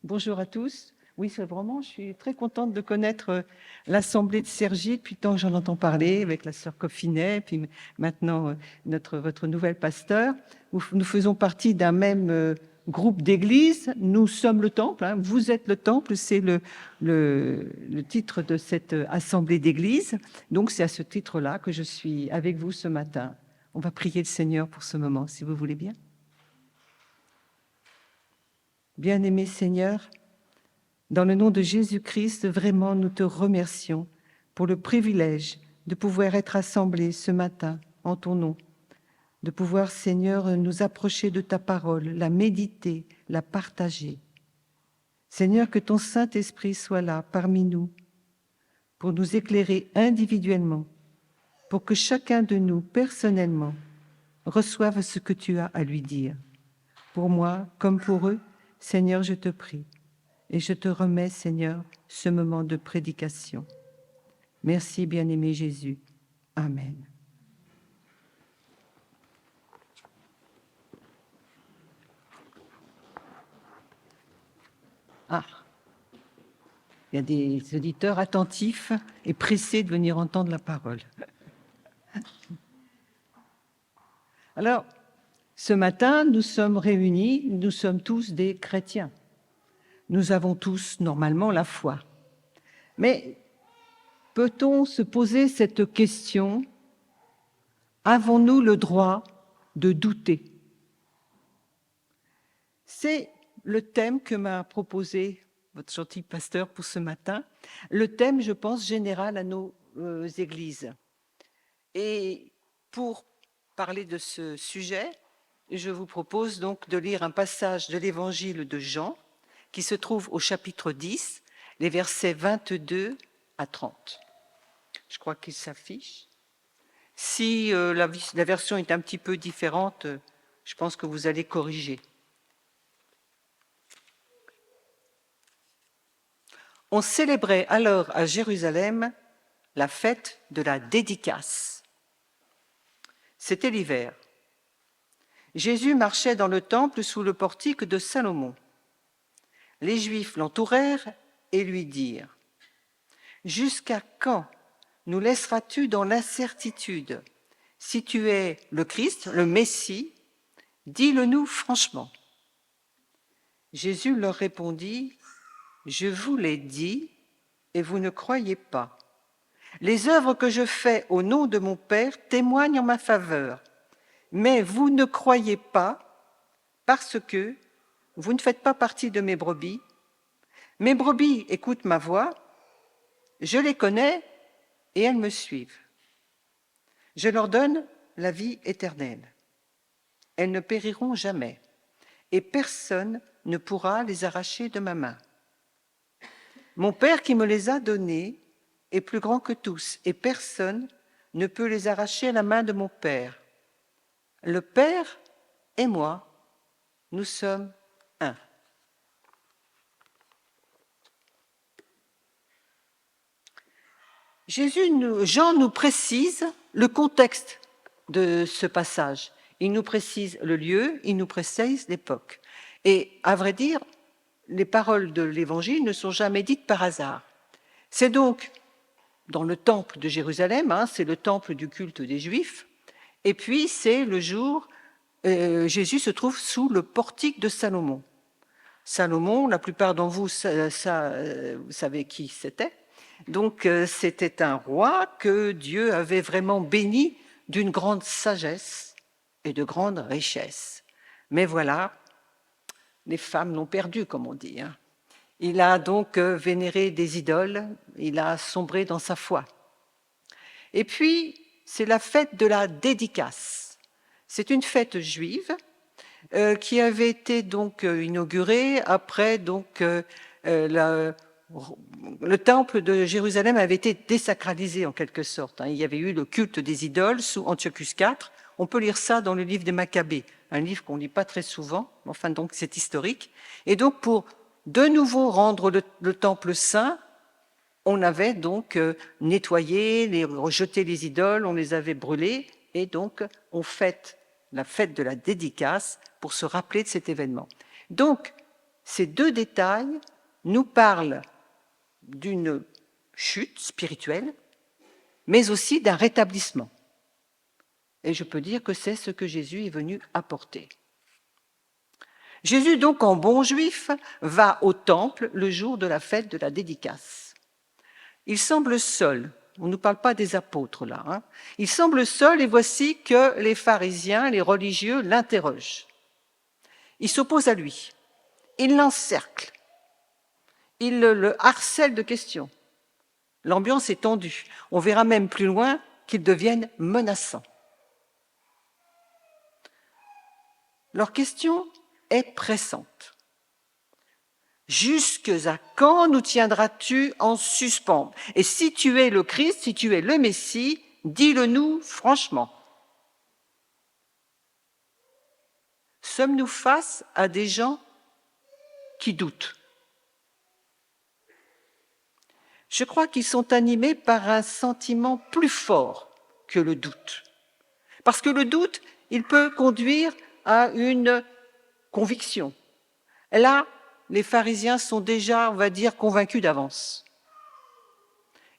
Bonjour à tous. Oui, c'est vraiment, je suis très contente de connaître l'Assemblée de Cergy depuis tant que j'en entends parler avec la sœur Coffinet, puis maintenant votre nouvelle pasteur. Nous faisons partie d'un même groupe d'église. Nous sommes le temple, hein. Vous êtes le temple, c'est le titre de cette assemblée d'église. Donc c'est à ce titre-là que je suis avec vous ce matin. On va prier le Seigneur pour ce moment, si vous voulez bien. Bien-aimé Seigneur, dans le nom de Jésus-Christ, vraiment, nous te remercions pour le privilège de pouvoir être assemblés ce matin en ton nom, de pouvoir, Seigneur, nous approcher de ta parole, la méditer, la partager. Seigneur, que ton Saint-Esprit soit là parmi nous pour nous éclairer individuellement, pour que chacun de nous, personnellement, reçoive ce que tu as à lui dire. Pour moi, comme pour eux, Seigneur, je te prie. Et je te remets, Seigneur, ce moment de prédication. Merci, bien-aimé Jésus. Amen. Ah, il y a des auditeurs attentifs et pressés de venir entendre la parole. Alors, ce matin, nous sommes réunis, nous sommes tous des chrétiens. Nous avons tous, normalement, la foi. Mais peut-on se poser cette question, avons-nous le droit de douter? C'est le thème que m'a proposé votre gentil pasteur pour ce matin, le thème, je pense, général à nos églises. Et pour parler de ce sujet, je vous propose donc de lire un passage de l'évangile de Jean qui se trouve au chapitre 10, les versets 22 à 30. Je crois qu'il s'affiche. Si la version est un petit peu différente, je pense que vous allez corriger. On célébrait alors à Jérusalem la fête de la dédicace. C'était l'hiver. Jésus marchait dans le temple sous le portique de Salomon. Les Juifs l'entourèrent et lui dirent : « Jusqu'à quand nous laisseras-tu dans l'incertitude ? Si tu es le Christ, le Messie, dis-le-nous franchement. » Jésus leur répondit : « Je vous l'ai dit et vous ne croyez pas. Les œuvres que je fais au nom de mon Père témoignent en ma faveur, mais vous ne croyez pas parce que vous ne faites pas partie de mes brebis. Mes brebis écoutent ma voix, je les connais et elles me suivent. Je leur donne la vie éternelle. Elles ne périront jamais et personne ne pourra les arracher de ma main. Mon Père qui me les a donnés est plus grand que tous et personne ne peut les arracher à la main de mon Père. Le Père et moi, nous sommes un. » Jean nous précise le contexte de ce passage. Il nous précise le lieu, il nous précise l'époque. Et à vrai dire, les paroles de l'Évangile ne sont jamais dites par hasard. C'est donc dans le temple de Jérusalem, c'est le temple du culte des Juifs, et puis c'est le jour, Jésus se trouve sous le portique de Salomon. Salomon, la plupart d'entre vous, vous savez qui c'était. Donc c'était un roi que Dieu avait vraiment béni d'une grande sagesse et de grande richesse. Mais voilà, les femmes l'ont perdu, comme on dit. Il a donc vénéré des idoles, il a sombré dans sa foi. Et puis, c'est la fête de la dédicace. C'est une fête juive qui avait été donc inaugurée après donc le temple de Jérusalem avait été désacralisé en quelque sorte. Il y avait eu le culte des idoles sous Antiochus IV. On peut lire ça dans le livre des Maccabées, un livre qu'on ne lit pas très souvent, enfin donc c'est historique. Et donc pour de nouveau rendre le temple saint, on avait donc nettoyé, rejeté les idoles, on les avait brûlées, et donc on fête la fête de la dédicace pour se rappeler de cet événement. Donc, Ces deux détails nous parlent d'une chute spirituelle, mais aussi d'un rétablissement. Et je peux dire que c'est ce que Jésus est venu apporter. Jésus, donc, en bon juif, va au temple le jour de la fête de la dédicace. Il semble seul. On ne nous parle pas des apôtres, là. Hein. Il semble seul et voici que les pharisiens, les religieux, l'interrogent. Ils s'opposent à lui. Ils l'encerclent. Ils le harcèlent de questions. L'ambiance est tendue. On verra même plus loin qu'ils deviennent menaçants. Leur question est pressante. Jusque à quand nous tiendras-tu en suspens? Et si tu es le Christ, si tu es le Messie, dis-le-nous franchement. Sommes-nous face à des gens qui doutent? Je crois qu'ils sont animés par un sentiment plus fort que le doute. Parce que le doute, il peut conduire à une conviction. Là, les pharisiens sont déjà, on va dire, convaincus d'avance.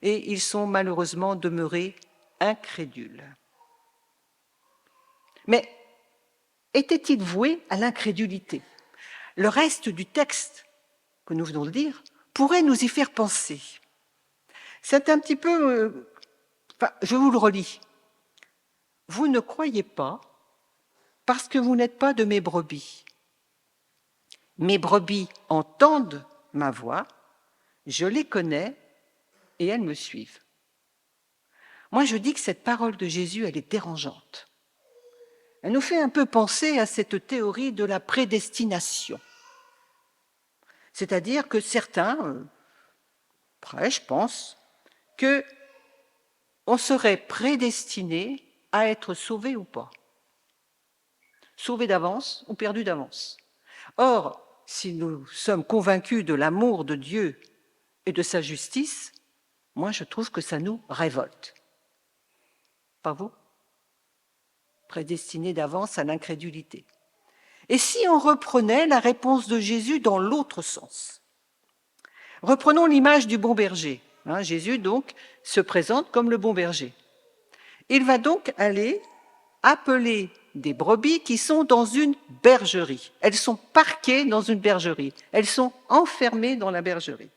Et ils sont malheureusement demeurés incrédules. Mais étaient-ils voués à l'incrédulité? Le reste du texte que nous venons de lire pourrait nous y faire penser. C'est un petit peu... je vous le relis. Vous ne croyez pas parce que vous n'êtes pas de mes brebis. Mes brebis entendent ma voix, je les connais et elles me suivent. Moi, je dis que cette parole de Jésus, elle est dérangeante. Elle nous fait un peu penser à cette théorie de la prédestination. C'est-à-dire que certains prêchent, pensent, qu'on serait prédestiné à être sauvé ou pas. Sauvé d'avance ou perdu d'avance. Or, si nous sommes convaincus de l'amour de Dieu et de sa justice, moi je trouve que ça nous révolte. Pas vous? Prédestiné d'avance à l'incrédulité. Et si on reprenait la réponse de Jésus dans l'autre sens? Reprenons l'image du bon berger. Jésus donc se présente comme le bon berger. Il va donc aller appeler des brebis qui sont dans une bergerie. Elles sont parquées dans une bergerie. Elles sont enfermées dans la bergerie.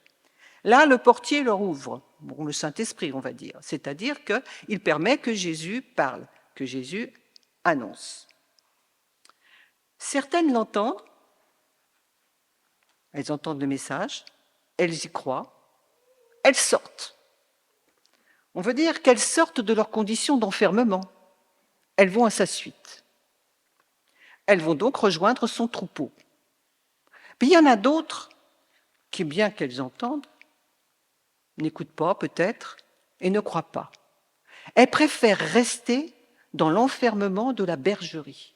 Là, le portier leur ouvre, le Saint-Esprit, on va dire. C'est-à-dire qu'il permet que Jésus parle, que Jésus annonce. Certaines l'entendent, elles entendent le message, elles y croient, elles sortent. On veut dire qu'elles sortent de leurs conditions d'enfermement. Elles vont à sa suite. Elles vont donc rejoindre son troupeau. Puis il y en a d'autres qui, bien qu'elles entendent, n'écoutent pas peut-être et ne croient pas. Elles préfèrent rester dans l'enfermement de la bergerie.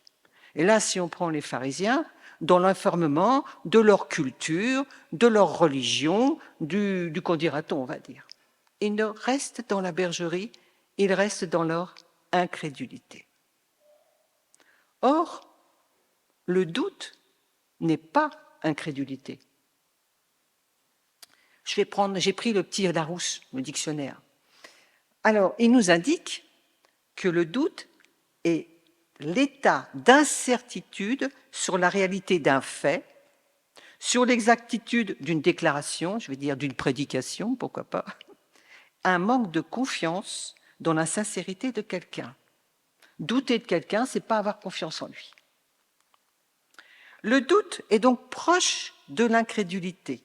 Et là, si on prend les pharisiens, dans l'enfermement de leur culture, de leur religion, du qu'en dira-t-on, on va dire. Ils ne restent dans la bergerie, ils restent dans leur incrédulité. Or, le doute n'est pas incrédulité. J'ai pris le petit Larousse, le dictionnaire. Alors, il nous indique que le doute est l'état d'incertitude sur la réalité d'un fait, sur l'exactitude d'une déclaration, je vais dire d'une prédication, pourquoi pas, un manque de confiance dans la sincérité de quelqu'un. Douter de quelqu'un, c'est pas avoir confiance en lui. Le doute est donc proche de l'incrédulité,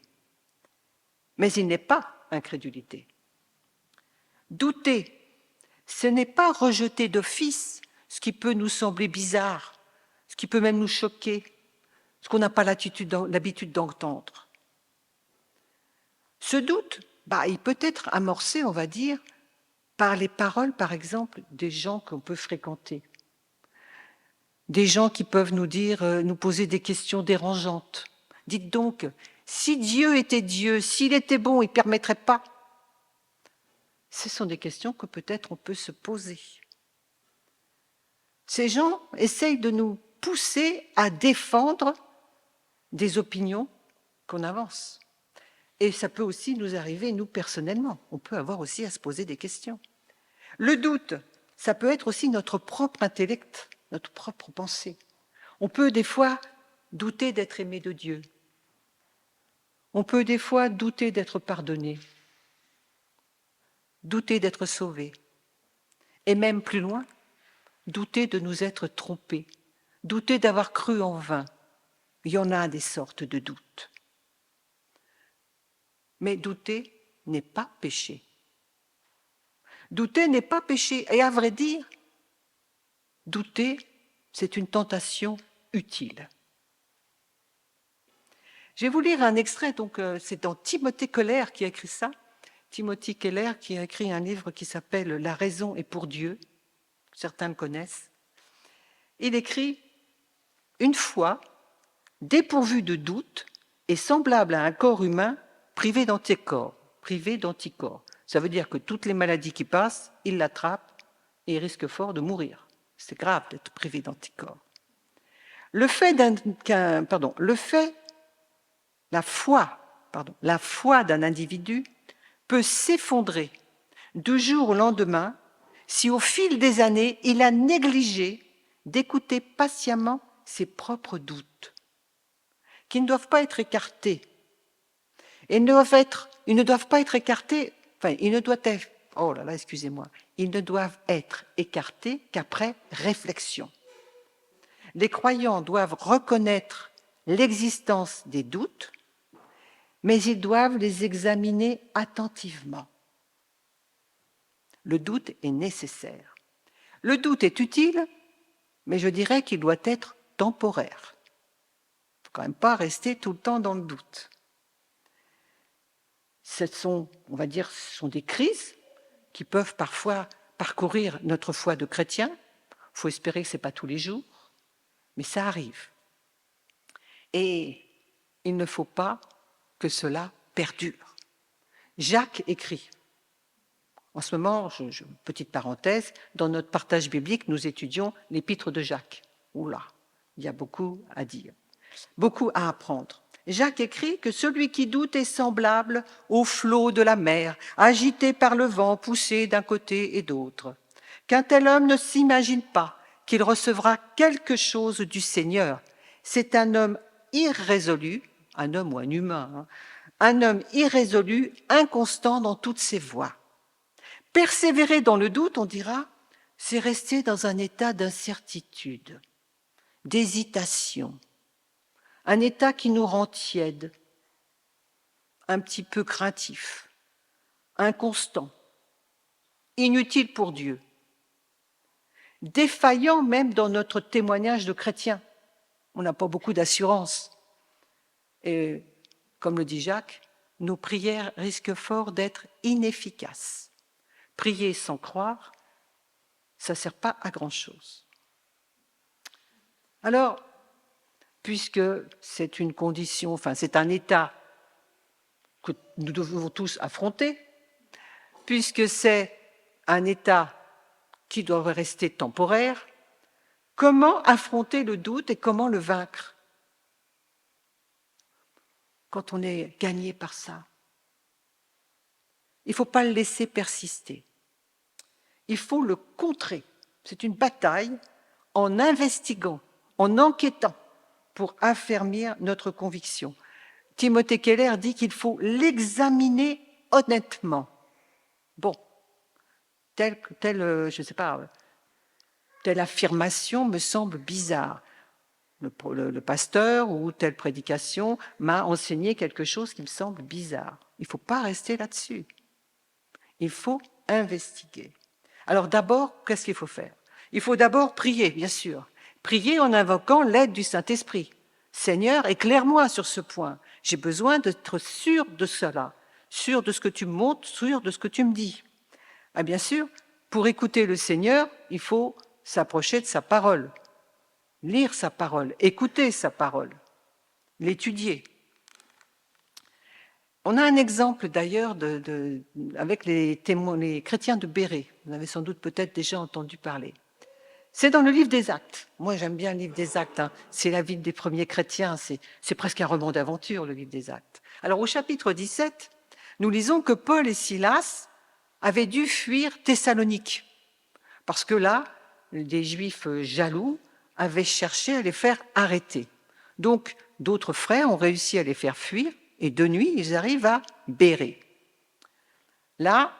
mais il n'est pas incrédulité. Douter, ce n'est pas rejeter d'office ce qui peut nous sembler bizarre, ce qui peut même nous choquer, ce qu'on n'a pas l'habitude d'entendre. Ce doute, il peut être amorcé, on va dire, par les paroles, par exemple, des gens qu'on peut fréquenter. Des gens qui peuvent nous poser des questions dérangeantes. Dites donc, si Dieu était Dieu, s'il était bon, il ne permettrait pas. Ce sont des questions que peut-être on peut se poser. Ces gens essayent de nous pousser à défendre des opinions qu'on avance. Et ça peut aussi nous arriver, nous, personnellement. On peut avoir aussi à se poser des questions. Le doute, ça peut être aussi notre propre intellect, notre propre pensée. On peut des fois douter d'être aimé de Dieu. On peut des fois douter d'être pardonné, douter d'être sauvé. Et même plus loin, douter de nous être trompés, douter d'avoir cru en vain. Il y en a des sortes de doutes. Mais douter n'est pas péché. Douter n'est pas péché. Et à vrai dire, douter, c'est une tentation utile. Je vais vous lire un extrait, donc c'est dans Timothée Keller qui a écrit ça. Timothy Keller qui a écrit un livre qui s'appelle « La raison est pour Dieu ». Certains le connaissent. Il écrit « Une foi dépourvue de doute est semblable à un corps humain privé d'anticorps. Ça veut dire que toutes les maladies qui passent, il l'attrape et il risque fort de mourir. C'est grave d'être privé d'anticorps. La foi d'un individu peut s'effondrer du jour au lendemain si au fil des années, il a négligé d'écouter patiemment ses propres doutes, qui ne doivent pas être écartés. Ils ne doivent être écartés qu'après réflexion. Les croyants doivent reconnaître l'existence des doutes, mais ils doivent les examiner attentivement. Le doute est nécessaire. Le doute est utile, mais je dirais qu'il doit être temporaire. Il ne faut quand même pas rester tout le temps dans le doute. Ce sont des crises qui peuvent parfois parcourir notre foi de chrétien. Il faut espérer que ce n'est pas tous les jours, mais ça arrive. Et il ne faut pas que cela perdure. Jacques écrit. En ce moment, petite parenthèse, dans notre partage biblique, nous étudions l'épître de Jacques. Oula, il y a beaucoup à dire, beaucoup à apprendre. Jacques écrit que celui qui doute est semblable au flot de la mer, agité par le vent, poussé d'un côté et d'autre. Qu'un tel homme ne s'imagine pas qu'il recevra quelque chose du Seigneur. C'est un homme irrésolu, un homme ou un humain, un homme irrésolu, inconstant dans toutes ses voies. Persévérer dans le doute, on dira, c'est rester dans un état d'incertitude, d'hésitation, un état qui nous rend tièdes, un petit peu craintifs, inconstant, inutile pour Dieu, défaillant même dans notre témoignage de chrétien. On n'a pas beaucoup d'assurance. Et comme le dit Jacques, nos prières risquent fort d'être inefficaces. Prier sans croire, ça ne sert pas à grand-chose. Alors, puisque c'est une condition, c'est un état que nous devons tous affronter, puisque c'est un état qui doit rester temporaire, comment affronter le doute et comment le vaincre quand on est gagné par ça? Il ne faut pas le laisser persister. Il faut le contrer. C'est une bataille en investiguant, en enquêtant pour affermir notre conviction. Timothée Keller dit qu'il faut l'examiner honnêtement. Bon, telle affirmation me semble bizarre. Le pasteur ou telle prédication m'a enseigné quelque chose qui me semble bizarre. Il ne faut pas rester là-dessus. Il faut investiguer. Alors d'abord, qu'est-ce qu'il faut faire? Il faut d'abord prier, bien sûr. Prier en invoquant l'aide du Saint-Esprit. Seigneur, éclaire-moi sur ce point. J'ai besoin d'être sûr de cela, sûr de ce que tu me montres, sûr de ce que tu me dis. Ah, bien sûr, pour écouter le Seigneur, il faut s'approcher de sa parole, lire sa parole, écouter sa parole, l'étudier. On a un exemple d'ailleurs avec les chrétiens de Béret. Vous avez sans doute peut-être déjà entendu parler. C'est dans le livre des Actes. Moi, j'aime bien le livre des Actes. Hein. C'est la vie des premiers chrétiens. C'est presque un roman d'aventure, le livre des Actes. Alors, au chapitre 17, nous lisons que Paul et Silas avaient dû fuir Thessalonique. Parce que là, des Juifs jaloux avaient cherché à les faire arrêter. Donc, d'autres frères ont réussi à les faire fuir. Et de nuit, ils arrivent à Bérée. Là,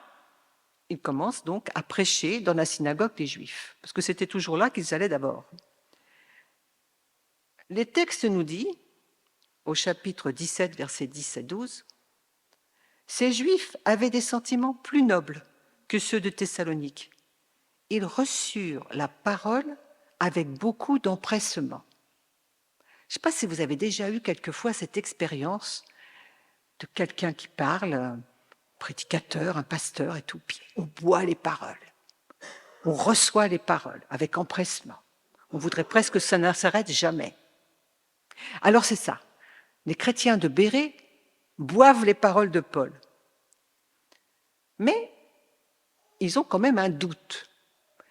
ils commencent donc à prêcher dans la synagogue des Juifs, parce que c'était toujours là qu'ils allaient d'abord. Les textes nous disent, au chapitre 17, versets 10 à 12, « Ces Juifs avaient des sentiments plus nobles que ceux de Thessalonique. Ils reçurent la parole avec beaucoup d'empressement. » Je ne sais pas si vous avez déjà eu quelquefois cette expérience de quelqu'un qui parle, un prédicateur, un pasteur et tout, puis on boit les paroles. On reçoit les paroles avec empressement. On voudrait presque que ça ne s'arrête jamais. Alors c'est ça. Les chrétiens de Bérée boivent les paroles de Paul. Mais ils ont quand même un doute.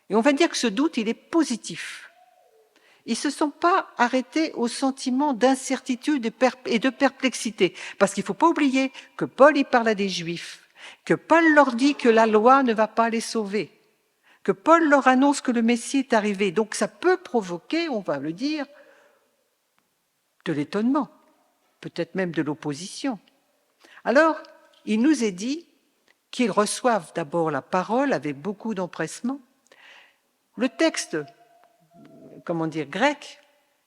Et on va dire que ce doute, il est positif. Ils ne se sont pas arrêtés au sentiment d'incertitude et de perplexité. Parce qu'il ne faut pas oublier que Paul, il parle à des Juifs, que Paul leur dit que la loi ne va pas les sauver, que Paul leur annonce que le Messie est arrivé. Donc ça peut provoquer, on va le dire, de l'étonnement, peut-être même de l'opposition. Alors, il nous est dit qu'ils reçoivent d'abord la parole avec beaucoup d'empressement. Le texte, grec,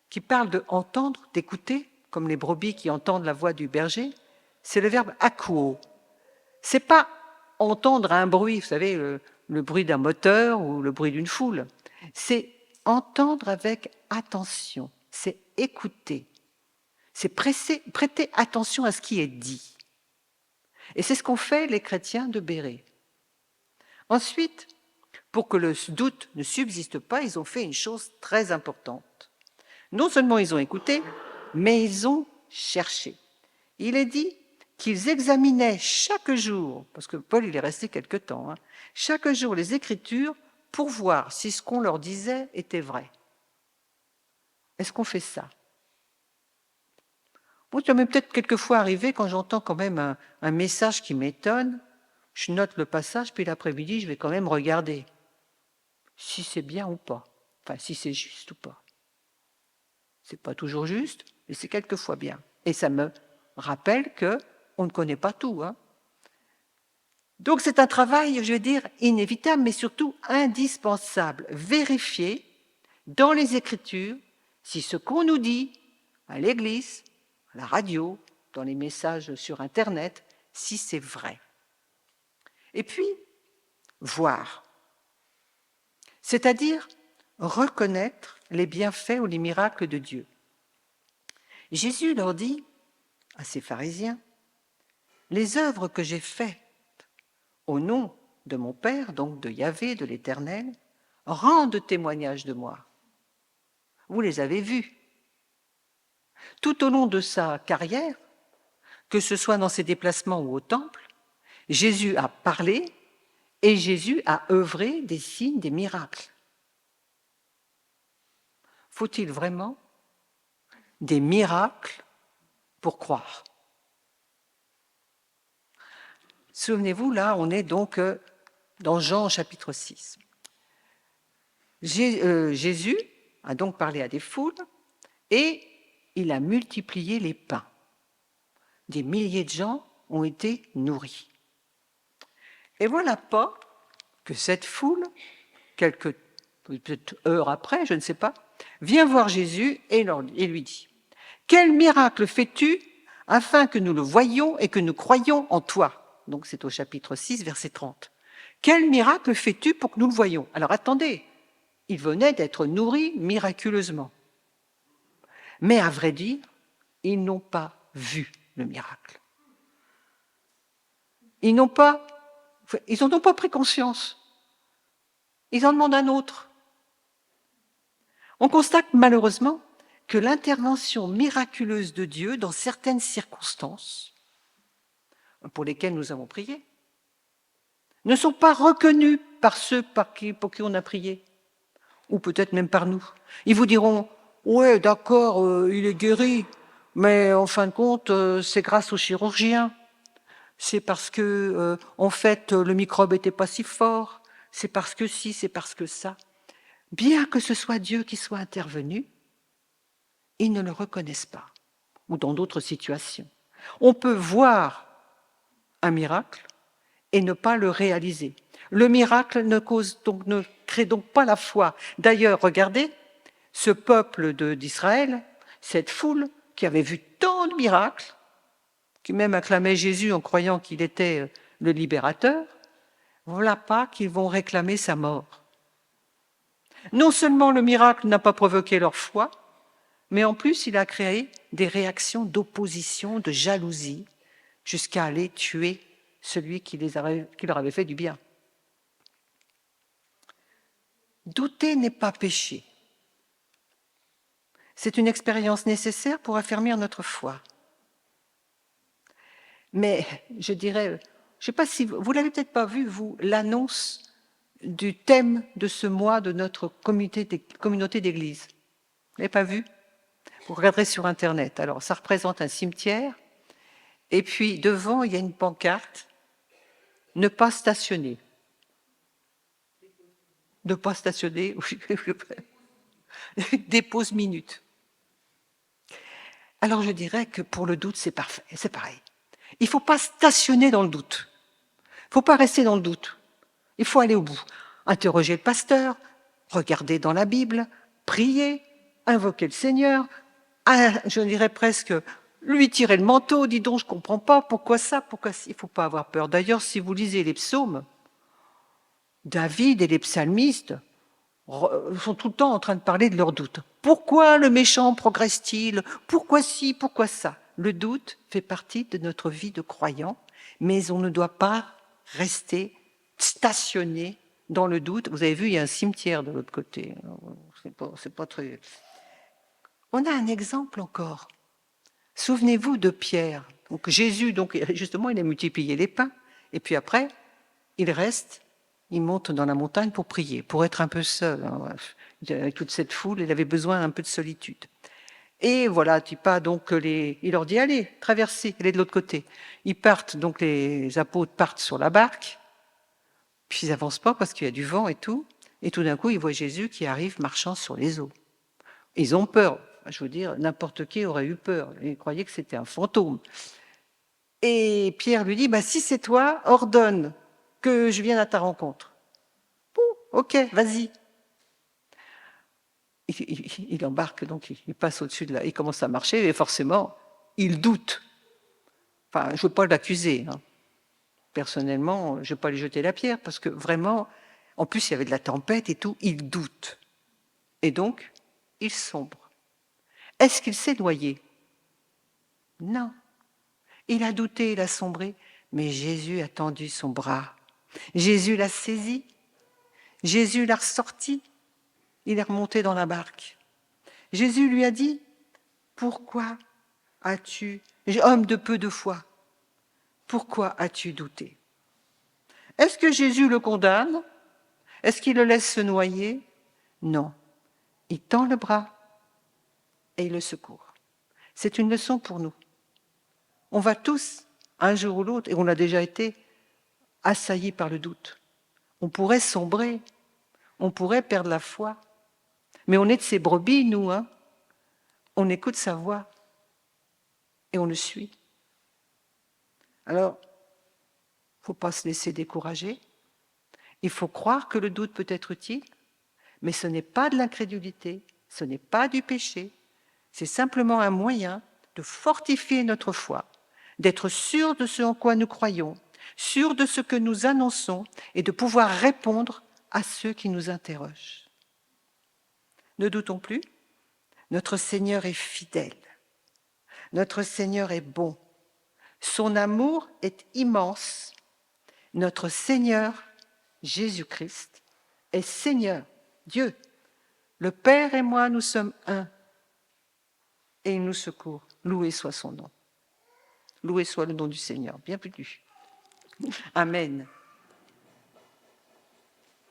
qui parle de entendre, d'écouter, comme les brebis qui entendent la voix du berger, c'est le verbe akouo. C'est pas entendre un bruit, vous savez, le bruit d'un moteur ou le bruit d'une foule. C'est entendre avec attention, c'est écouter, c'est prêter attention à ce qui est dit. Et c'est ce qu'ont fait les chrétiens de Bérée. Ensuite, pour que le doute ne subsiste pas, ils ont fait une chose très importante. Non seulement ils ont écouté, mais ils ont cherché. Il est dit qu'ils examinaient chaque jour, parce que Paul il est resté quelque temps, chaque jour les Écritures pour voir si ce qu'on leur disait était vrai. Est-ce qu'on fait ça? Moi, ça m'est peut-être quelquefois arrivé quand j'entends quand même un message qui m'étonne, je note le passage, puis l'après-midi, je vais quand même regarder si c'est bien ou pas, enfin si c'est juste ou pas. C'est pas toujours juste, mais c'est quelquefois bien. Et ça me rappelle qu'on ne connaît pas tout. Donc c'est un travail, je vais dire, inévitable, mais surtout indispensable. Vérifier dans les Écritures si ce qu'on nous dit à l'Église, à la radio, dans les messages sur Internet, si c'est vrai. Et puis, voir. C'est-à-dire reconnaître les bienfaits ou les miracles de Dieu. Jésus leur dit à ces pharisiens, « Les œuvres que j'ai faites au nom de mon Père, donc de Yahvé, de l'Éternel, rendent témoignage de moi. Vous les avez vues. » Tout au long de sa carrière, que ce soit dans ses déplacements ou au temple, Jésus a parlé et Jésus a œuvré des signes, des miracles. Faut-il vraiment des miracles pour croire? Souvenez-vous, là, on est donc dans Jean chapitre 6. Jésus a donc parlé à des foules et il a multiplié les pains. Des milliers de gens ont été nourris. Et voilà pas que cette foule, quelques peut-être heures après, je ne sais pas, vient voir Jésus et lui dit « Quel miracle fais-tu afin que nous le voyions et que nous croyions en toi ?» Donc c'est au chapitre 6, verset 30. « Quel miracle fais-tu pour que nous le voyions ?» Alors attendez, ils venaient d'être nourris miraculeusement. Mais à vrai dire, ils n'ont pas vu le miracle. Ils n'en ont pas pris conscience. Ils en demandent un autre. On constate malheureusement que l'intervention miraculeuse de Dieu dans certaines circonstances, pour lesquelles nous avons prié, ne sont pas reconnues par ceux pour qui on a prié. ou peut-être même par nous. Ils vous diront, ouais, d'accord, il est guéri, mais en fin de compte, c'est grâce au chirurgien. C'est parce que, en fait, le microbe n'était pas si fort. C'est parce que si, c'est parce que ça. Bien que ce soit Dieu qui soit intervenu, ils ne le reconnaissent pas. Ou dans d'autres situations. On peut voir un miracle et ne pas le réaliser. Le miracle ne crée donc pas la foi. D'ailleurs, regardez, ce peuple d'Israël, cette foule qui avait vu tant de miracles, qui même acclamait Jésus en croyant qu'il était le libérateur, voilà pas qu'ils vont réclamer sa mort. Non seulement le miracle n'a pas provoqué leur foi, mais en plus il a créé des réactions d'opposition, de jalousie, jusqu'à aller tuer celui qui leur avait fait du bien. Douter n'est pas péché. C'est une expérience nécessaire pour affermir notre foi. Mais je dirais, je ne sais pas si vous l'avez peut-être pas vu, vous, l'annonce du thème de ce mois de notre communauté d'église. Vous l'avez pas vu? Vous regarderez sur Internet. Alors, ça représente un cimetière, et puis devant, il y a une pancarte « Ne pas stationner ». Ne pas stationner, dépose minute. Alors je dirais que pour le doute, c'est parfait, c'est pareil. Il ne faut pas stationner dans le doute. Il ne faut pas rester dans le doute. Il faut aller au bout. Interroger le pasteur, regarder dans la Bible, prier, invoquer le Seigneur, je dirais presque lui tirer le manteau, dis donc, je ne comprends pas, pourquoi ça, pourquoi ça. Il ne faut pas avoir peur. D'ailleurs, si vous lisez les psaumes, David et les psalmistes sont tout le temps en train de parler de leurs doutes. Pourquoi le méchant progresse-t-il? Pourquoi ci, pourquoi ça? Le doute fait partie de notre vie de croyant, mais on ne doit pas rester stationné dans le doute. Vous avez vu, il y a un cimetière de l'autre côté. C'est pas très... On a un exemple encore. Souvenez-vous de Pierre. Donc Jésus, justement, il a multiplié les pains, et puis après, il reste, il monte dans la montagne pour prier, pour être un peu seul. Avec toute cette foule, il avait besoin un peu de solitude. Et voilà, il leur dit, allez, traversez, allez de l'autre côté. Ils partent, donc les apôtres partent sur la barque, puis ils n'avancent pas parce qu'il y a du vent et tout d'un coup, ils voient Jésus qui arrive marchant sur les eaux. Ils ont peur. Je veux dire, n'importe qui aurait eu peur. Ils croyaient que c'était un fantôme. Et Pierre lui dit, si c'est toi, ordonne que je vienne à ta rencontre. Ok, vas-y. Il embarque, donc il passe au-dessus de là, il commence à marcher, et forcément, il doute. Enfin, je ne veux pas l'accuser. Personnellement, je ne veux pas lui jeter la pierre, parce que vraiment, en plus, il y avait de la tempête et tout, il doute. Et donc, il sombre. Est-ce qu'il s'est noyé? Non. Il a douté, il a sombré, mais Jésus a tendu son bras. Jésus l'a saisi. Jésus l'a ressorti. Il est remonté dans la barque. Jésus lui a dit, « Pourquoi as-tu, homme de peu de foi, pourquoi as-tu douté ?» Est-ce que Jésus le condamne? Est-ce qu'il le laisse se noyer? Non. Il tend le bras et il le secourt. C'est une leçon pour nous. On va tous, un jour ou l'autre, et on a déjà été, assaillis par le doute. On pourrait sombrer, on pourrait perdre la foi. Mais on est de ces brebis, nous. On écoute sa voix et on le suit. Alors, il ne faut pas se laisser décourager. Il faut croire que le doute peut être utile, mais ce n'est pas de l'incrédulité, ce n'est pas du péché. C'est simplement un moyen de fortifier notre foi, d'être sûr de ce en quoi nous croyons, sûr de ce que nous annonçons et de pouvoir répondre à ceux qui nous interrogent. Ne doutons plus, notre Seigneur est fidèle, notre Seigneur est bon, son amour est immense, notre Seigneur Jésus-Christ est Seigneur, Dieu. Le Père et moi, nous sommes un et il nous secourt. Loué soit son nom. Loué soit le nom du Seigneur, bien plus. Amen.